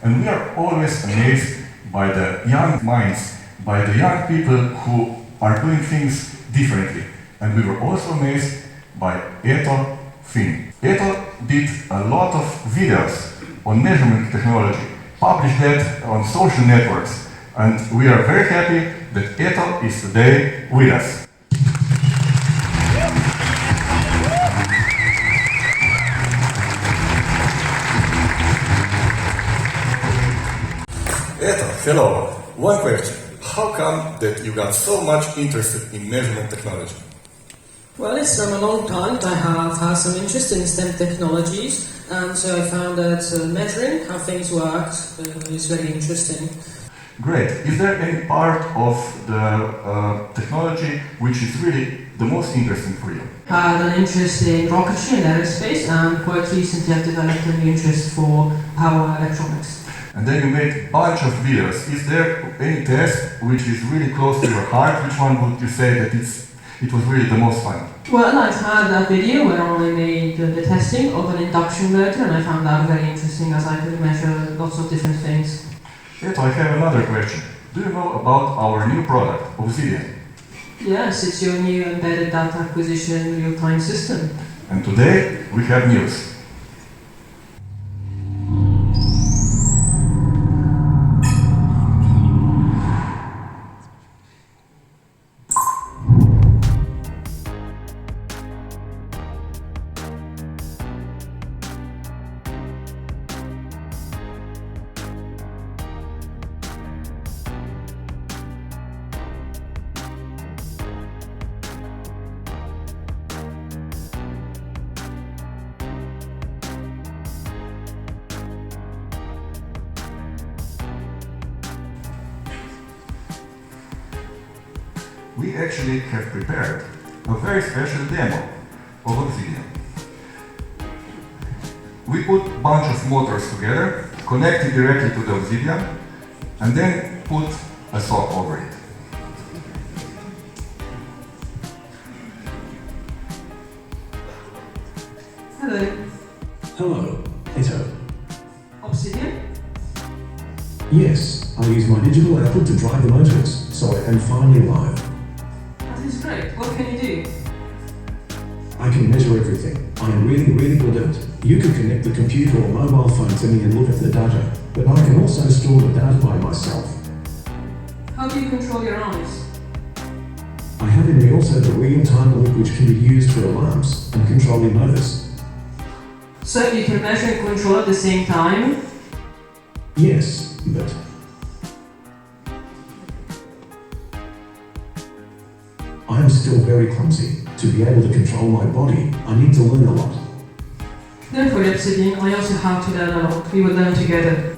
And we are always amazed by the young minds, by the young people who are doing things differently. And we were also amazed by Etto thing. Etto did a lot of videos on measurement technology, published that on social networks, and we are very happy that Etto is today with us. Etto, hello. One question. How come that you got so much interested in measurement technology? Well, it's from a long time. I have had some interest in STEM technologies, and so I found that measuring how things work is very interesting. Great. Is there any part of the technology which is really the most interesting for you? I had an interest in rocketry and aerospace, and quite recently I've developed a new interest for power electronics. And then you made a bunch of videos. Is there any test which is really close to your heart? Which one would you say that it was really the most fun? Well, I've had that video where I made the testing of an induction motor, and I found that very interesting as I could measure lots of different things. Etto, I have another question. Do you know about our new product, Obsidian? Yes, it's your new embedded data acquisition real-time system. And today we have news. We actually have prepared a very special demo of Obsidian. We put a bunch of motors together, connected directly to the Obsidian, and then put a sock over it. Hello. Hello, Etto. Obsidian? Yes, I use my digital output to drive the motors, so I am finally live. That is great. What can you do? I can measure everything. I am really good at it. You can connect the computer or mobile phone to me and look at the data, but I can also store the data by myself. How do you control your eyes? I have in me also the real-time loop which can be used for alarms and controlling motors. So you can measure and control at the same time? Yes, but I am still very clumsy. To be able to control my body, I need to learn a lot. Don't worry, Obsidian, I also have to learn a lot. We will learn together.